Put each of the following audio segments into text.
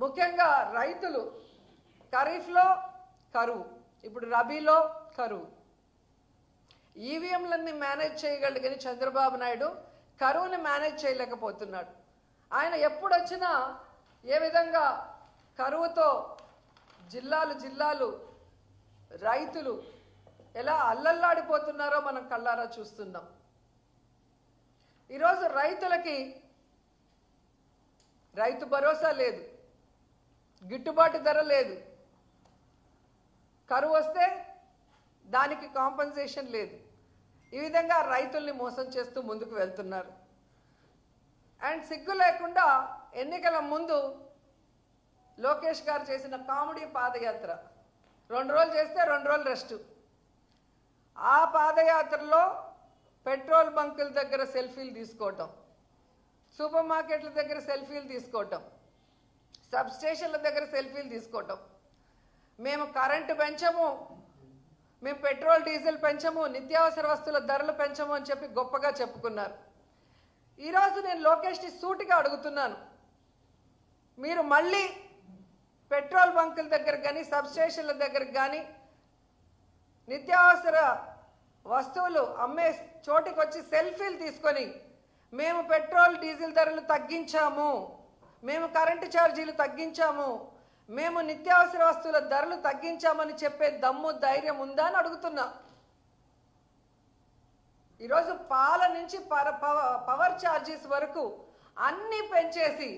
ముఖ్యంగా రైతులు ఖరీఫ్లో కరువు, ఇప్పుడు రబీలో కరువు. ఈవీఎంలన్నీ మేనేజ్ చేయగలడు కానీ చంద్రబాబు నాయుడు కరువుని మేనేజ్ చేయలేకపోతున్నాడు. ఆయన ఎప్పుడు వచ్చినా ఏ విధంగా కరువుతో జిల్లాలు రైతులు ఎలా అల్లల్లాడిపోతున్నారో మనం కళ్ళారా చూస్తున్నాం. ఈరోజు రైతులకి రైతు భరోసా లేదు, గిట్టుబాటు ధర లేదు, కరువు వస్తే దానికి కాంపెన్సేషన్ లేదు. ఈ విధంగా రైతుల్ని మోసం చేస్తూ ముందుకు వెళ్తున్నారు. అండ్ సిగ్గు లేకుండా ఎన్నికల ముందు లోకేష్ గారు చేసిన కామెడీ పాదయాత్ర 2 రోజులు చేస్తే 2 రోజులు రెస్ట్. ఆ పాదయాత్రలో పెట్రోల్ బంకుల దగ్గర సెల్ఫీలు తీసుకోవటం, సూపర్ మార్కెట్ల దగ్గర సెల్ఫీలు తీసుకోవటం, సబ్ స్టేషన్ల దగ్గర సెల్ఫీలు తీసుకోవటం. మేము కరెంటు పెంచము, మేము పెట్రోల్ డీజిల్ పెంచము, నిత్యావసర వస్తువుల ధరలు పెంచము అని చెప్పి గొప్పగా చెప్పుకున్నారు. ఈరోజు నేను లోకేష్ని సూటిగా అడుగుతున్నాను, మీరు మళ్ళీ పెట్రోల్ బంకుల దగ్గర కానీ సబ్ స్టేషన్ల దగ్గర కానీ నిత్యావసర వస్తువులు అమ్మే చోటికి వచ్చి సెల్ఫీలు తీసుకొని మేము పెట్రోల్ డీజిల్ ధరలు తగ్గించాము, మేము కరెంటు ఛార్జీలు తగ్గించాము, మేము నిత్యావసర వస్తువుల ధరలు తగ్గించామని చెప్పే దమ్ము ధైర్యం ఉందా అని అడుగుతున్నా. ఈరోజు పాల నుంచి పవర్ ఛార్జెస్ వరకు అన్నీ పెంచేసి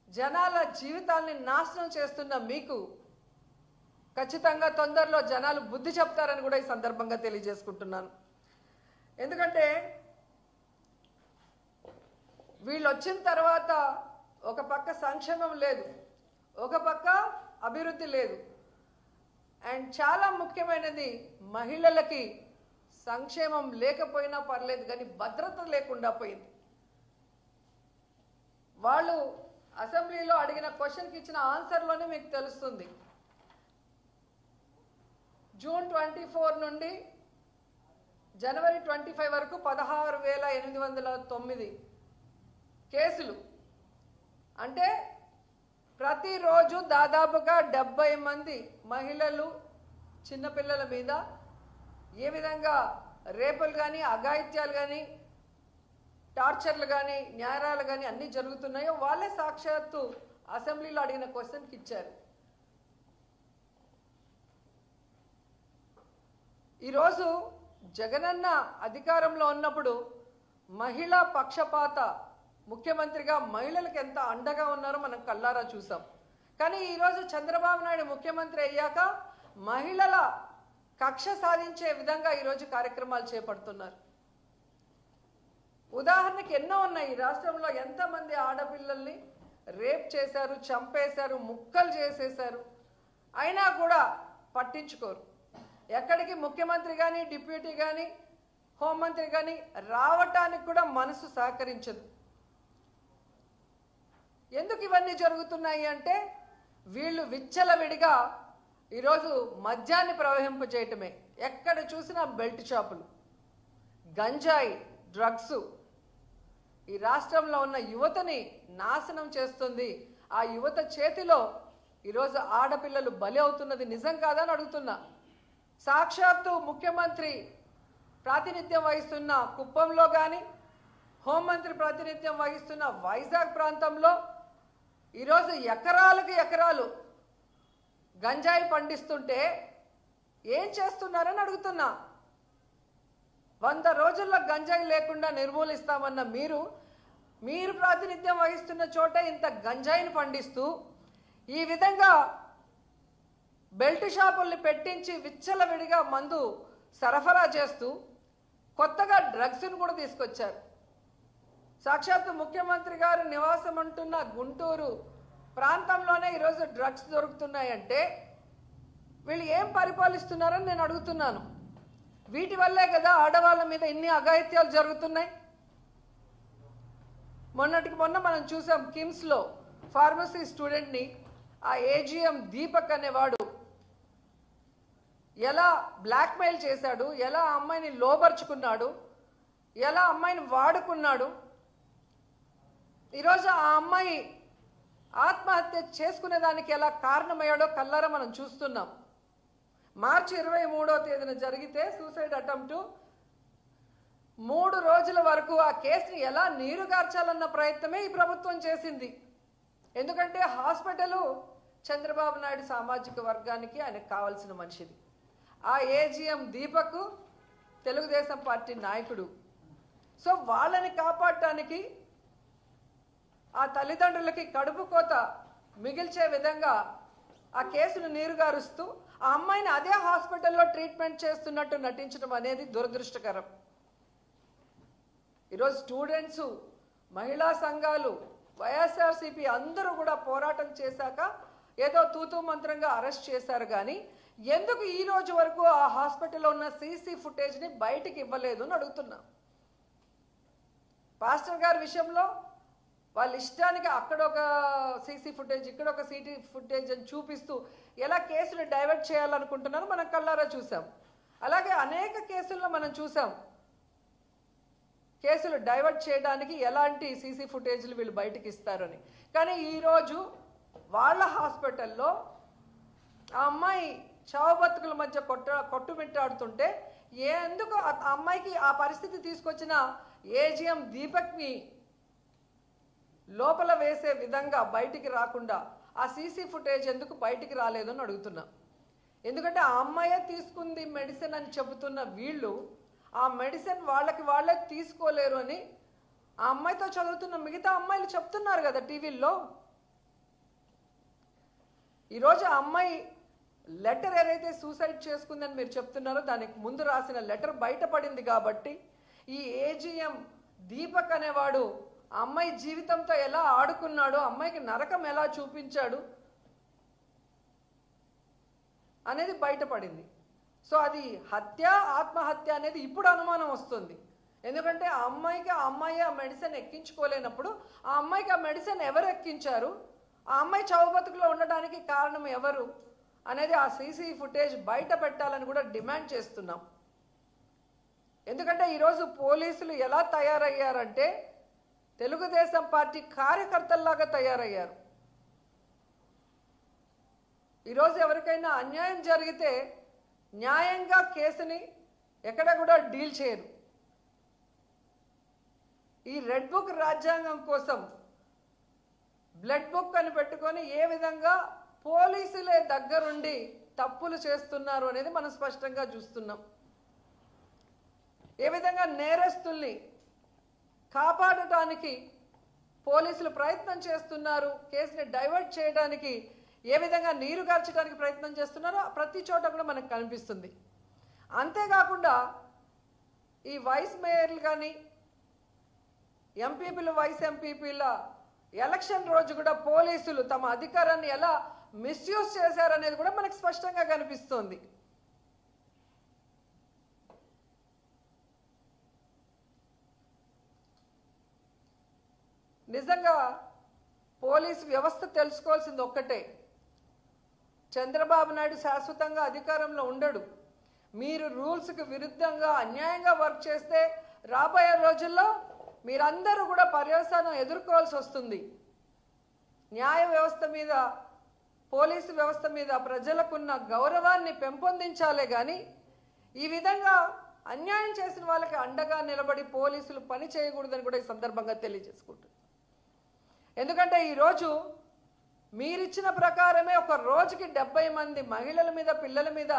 జనాల జీవితాల్ని నాశనం చేస్తున్న మీకు ఖచ్చితంగా తొందరలో జనాలు బుద్ధి చెప్తారని కూడా ఈ సందర్భంగా తెలియజేసుకుంటున్నాను. ఎందుకంటే వీళ్ళు వచ్చిన తర్వాత ఒక పక్క సంక్షేమం లేదు, ఒక పక్క అభివృద్ధి లేదు. అండ్ చాలా ముఖ్యమైనది, మహిళలకి సంక్షేమం లేకపోయినా పర్లేదు కానీ భద్రత లేకుండా పోయింది. వాళ్ళు అసెంబ్లీలో అడిగిన క్వశ్చన్కి ఇచ్చిన ఆన్సర్లోనే మీకు తెలుస్తుంది. జూన్ 24 నుండి జనవరి 25 వరకు 16,809 కేసులు. అంటే ప్రతిరోజు దాదాపుగా 70 మంది మహిళలు చిన్నపిల్లల మీద ఏ విధంగా రేపులు కానీ అఘాయిత్యాలు కానీ టార్చర్లు కానీ న్యాయాలు కానీ అన్నీ జరుగుతున్నాయో వాళ్ళే సాక్షాత్తు అసెంబ్లీలో అడిగిన క్వశ్చన్కి ఇచ్చారు. ఈరోజు జగనన్న అధికారంలో ఉన్నప్పుడు మహిళా పక్షపాత ముఖ్యమంత్రిగా మహిళలకు ఎంత అండగా ఉన్నారో మనం కళ్ళారా చూసాం. కానీ ఈరోజు చంద్రబాబు నాయుడు ముఖ్యమంత్రి అయ్యాక మహిళల కక్ష సాధించే విధంగా ఈరోజు కార్యక్రమాలు చేపడుతున్నారు. ఉదాహరణకి ఎన్నో ఉన్నాయి. ఈ రాష్ట్రంలో ఎంతమంది ఆడపిల్లల్ని రేప్ చేశారు, చంపేశారు, ముక్కలు చేసేశారు, అయినా కూడా పట్టించుకోరు. ఎక్కడికి ముఖ్యమంత్రి కానీ డిప్యూటీ కానీ హోంమంత్రి కానీ రావటానికి కూడా మనసు సహకరించదు. ఎందుకు ఇవన్నీ జరుగుతున్నాయి అంటే వీళ్ళు విచ్చలవిడిగా ఈరోజు మద్యాన్ని ప్రవహింపజేయటమే. ఎక్కడ చూసినా బెల్ట్ షాపులు, గంజాయి, డ్రగ్స్ ఈ రాష్ట్రంలో ఉన్న యువతని నాశనం చేస్తుంది. ఆ యువత చేతిలో ఈరోజు ఆడపిల్లలు బలి అవుతున్నది నిజం కాదని అడుగుతున్నా. సాక్షాత్తు ముఖ్యమంత్రి ప్రాతినిధ్యం వహిస్తున్న కుప్పంలో కానీ హోంమంత్రి ప్రాతినిధ్యం వహిస్తున్న వైజాగ్ ప్రాంతంలో ఈరోజు ఎకరాలకు ఎకరాలు గంజాయి పండిస్తుంటే ఏం చేస్తున్నారని అడుగుతున్నా. 100 రోజుల్లో గంజాయి లేకుండా నిర్మూలిస్తామన్న మీరు ప్రాతినిధ్యం వహిస్తున్న చోట ఇంత గంజాయిని పండిస్తూ ఈ విధంగా బెల్ట్ షాపుల్ని పెట్టించి విచ్చలవిడిగా మందు సరఫరా చేస్తూ కొత్తగా డ్రగ్స్ను కూడా తీసుకొచ్చారు. సాక్షాత్తు ముఖ్యమంత్రి గారు నివాసం అంటున్న గుంటూరు ప్రాంతంలోనే ఈరోజు డ్రగ్స్ దొరుకుతున్నాయంటే వీళ్ళు ఏం పరిపాలిస్తున్నారని నేను అడుగుతున్నాను. వీటి వల్లే కదా ఆడవాళ్ళ మీద ఇన్ని అఘాయిత్యాలు జరుగుతున్నాయి. మొన్నటికి మొన్న మనం చూసాం కిమ్స్లో ఫార్మసీ స్టూడెంట్ని ఆ ఏజీఎం దీపక్ అనేవాడు ఎలా బ్లాక్మెయిల్ చేశాడు, ఎలా అమ్మాయిని లోబర్చుకున్నాడు, ఎలా అమ్మాయిని వాడుకున్నాడు. ఈరోజు ఆ అమ్మాయి ఆత్మహత్య చేసుకునేదానికి ఎలా కారణమయ్యాడో కల్లారా మనం చూస్తున్నాం. మార్చి 23వ తేదీన జరిగితే సూసైడ్ అటెంప్ట్ 3 రోజుల వరకు ఆ కేసుని ఎలా నీరుగార్చాలన్న ప్రయత్నమే ఈ ప్రభుత్వం చేసింది. ఎందుకంటే హాస్పిటల్ చంద్రబాబు నాయుడు సామాజిక వర్గానికి ఆయనకు కావాల్సిన మనిషిది. ఆ ఏజీఎం దీపక్ తెలుగుదేశం పార్టీ నాయకుడు. సో వాళ్ళని కాపాడటానికి ఆ తల్లిదండ్రులకి కడుపు కోత మిగిల్చే విధంగా ఆ కేసును నీరుగారుస్తూ ఆ అమ్మాయిని అదే హాస్పిటల్లో ట్రీట్మెంట్ చేస్తున్నట్టు నటించడం అనేది దురదృష్టకరం. ఈరోజు స్టూడెంట్స్, మహిళా సంఘాలు, వైఎస్ఆర్సీపీ అందరూ కూడా పోరాటం చేశాక ఏదో తూతూ మంత్రంగా అరెస్ట్ చేశారు. కానీ ఎందుకు ఈ రోజు వరకు ఆ హాస్పిటల్లో ఉన్న సీసీ ఫుటేజ్ని బయటికి ఇవ్వలేదు అని అడుగుతున్నా. పాస్టర్ గారి విషయంలో వాళ్ళ ఇష్టానికి అక్కడ ఒక సీసీ ఫుటేజ్, ఇక్కడ ఒక సీటీ ఫుటేజ్ అని చూపిస్తూ ఎలా కేసులు డైవర్ట్ చేయాలనుకుంటున్నారో మనం కళ్ళారా చూసాం. అలాగే అనేక కేసుల్లో మనం చూసాం కేసులు డైవర్ట్ చేయడానికి ఎలాంటి సీసీ ఫుటేజ్లు వీళ్ళు బయటికి ఇస్తారని. కానీ ఈరోజు వాళ్ళ హాస్పిటల్లో ఆ అమ్మాయి చావు బతుకుల మధ్య కొట్టుమిట్టాడుతుంటే ఎందుకు ఆ అమ్మాయికి ఆ పరిస్థితి తీసుకొచ్చిన ఏజీఎం దీపక్ని లోపల వేసే విధంగా బయటికి రాకుండా ఆ సీసీ ఫుటేజ్ ఎందుకు బయటికి రాలేదు అని అడుగుతున్నా. ఎందుకంటే ఆ అమ్మాయే తీసుకుంది మెడిసిన్ అని చెబుతున్న వీళ్ళు ఆ మెడిసిన్ వాళ్ళే తీసుకోలేరు అని ఆ అమ్మాయితో చదువుతున్న మిగతా అమ్మాయిలు చెప్తున్నారు కదా టీవీల్లో. ఈరోజు ఆ అమ్మాయి లెటర్ ఏదైతే సూసైడ్ చేసుకుందని మీరు చెప్తున్నారో దానికి ముందు రాసిన లెటర్ బయటపడింది కాబట్టి ఈ ఏజీఎం దీపక్ అనేవాడు ఆ అమ్మాయి జీవితంతో ఎలా ఆడుకున్నాడో, అమ్మాయికి నరకం ఎలా చూపించాడు అనేది బయటపడింది. సో అది హత్య, ఆత్మహత్య అనేది ఇప్పుడు అనుమానం వస్తుంది. ఎందుకంటే ఆ అమ్మాయి ఆ మెడిసిన్ ఎక్కించుకోలేనప్పుడు ఆ అమ్మాయికి ఆ మెడిసిన్ ఎవరు ఎక్కించారు, ఆ అమ్మాయి చావు బతుకులో ఉండడానికి కారణం ఎవరు అనేది ఆ సీసీ ఫుటేజ్ బయట పెట్టాలని కూడా డిమాండ్ చేస్తున్నాం. ఎందుకంటే ఈరోజు పోలీసులు ఎలా తయారయ్యారంటే తెలుగుదేశం పార్టీ కార్యకర్తల్లాగా తయారయ్యారు. ఈరోజు ఎవరికైనా అన్యాయం జరిగితే న్యాయంగా కేసుని ఎక్కడ కూడా డీల్ చేయరు. ఈ రెడ్ బుక్ రాజ్యాంగం కోసం బ్లడ్ బుక్ అని పెట్టుకొని ఏ విధంగా పోలీసులే దగ్గరుండి తప్పులు చేస్తున్నారు అనేది మనం స్పష్టంగా చూస్తున్నాం. ఏ విధంగా నేరస్తుల్ని కాపాడటానికి పోలీసులు ప్రయత్నం చేస్తున్నారు, కేసుని డైవర్ట్ చేయడానికి ఏ విధంగా నీరుగార్చడానికి ప్రయత్నం చేస్తున్నారో ప్రతి చోట కూడా మనకు కనిపిస్తుంది. అంతేకాకుండా ఈ వైస్ మేయర్లు కానీ ఎంపీపీలు, వైస్ ఎంపీపీల ఎలక్షన్ రోజు కూడా పోలీసులు తమ అధికారాన్ని ఎలా మిస్యూజ్ చేశారనేది కూడా మనకు స్పష్టంగా కనిపిస్తోంది. నిజంగా పోలీసు వ్యవస్థ తెలుసుకోవాల్సింది ఒక్కటే, చంద్రబాబు నాయుడు శాశ్వతంగా అధికారంలో ఉండడు. మీరు రూల్స్కి విరుద్ధంగా అన్యాయంగా వర్క్ చేస్తే రాబోయే రోజుల్లో మీరందరూ కూడా పర్యవసానం ఎదుర్కోవాల్సి వస్తుంది. న్యాయ వ్యవస్థ మీద, పోలీసు వ్యవస్థ మీద ప్రజలకున్న గౌరవాన్ని పెంపొందించాలే కానీ ఈ విధంగా అన్యాయం చేసిన వాళ్ళకి అండగా నిలబడి పోలీసులు పని చేయకూడదని కూడా ఈ సందర్భంగా తెలియజేసుకుంటున్నాను. ఎందుకంటే ఈరోజు మీరిచ్చిన ప్రకారమే ఒక రోజుకి 70 మంది మహిళల మీద, పిల్లల మీద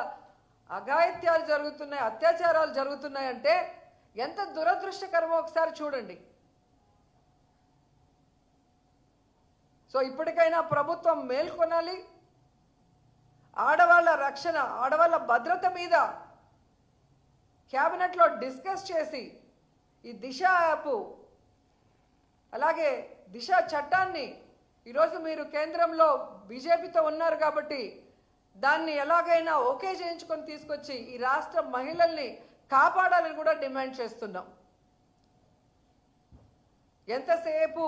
అఘాయిత్యాలు జరుగుతున్నాయి, అత్యాచారాలు జరుగుతున్నాయంటే ఎంత దురదృష్టకరమో ఒకసారి చూడండి. సో ఇప్పటికైనా ప్రభుత్వం మేల్కొనాలి. ఆడవాళ్ళ రక్షణ, ఆడవాళ్ళ భద్రత మీద క్యాబినెట్లో డిస్కస్ చేసి ఈ దిశ యాప్, అలాగే దిశ చట్టాన్ని ఈరోజు మీరు కేంద్రంలో బీజేపీతో ఉన్నారు కాబట్టి దాన్ని ఎలాగైనా ఓకే చేయించుకొని తీసుకొచ్చి ఈ రాష్ట్ర మహిళల్ని కాపాడాలని కూడా డిమాండ్ చేస్తున్నాం. ఎంతసేపు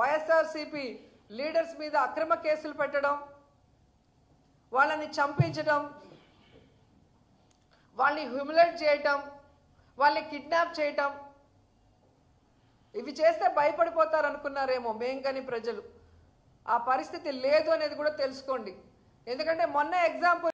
వైఎస్ఆర్సీపీ లీడర్స్ మీద అక్రమ కేసులు పెట్టడం, వాళ్ళని చంపించడం, వాళ్ళని హ్యూమిలేట్ చేయటం, వాళ్ళని కిడ్నాప్ చేయటం, ఇవి చేస్తే భయపడిపోతారు అనుకున్నారేమో మేం కానీ ప్రజలు. ఆ పరిస్థితి లేదు అనేది కూడా తెలుసుకోండి. ఎందుకంటే మొన్న ఎగ్జాంపుల్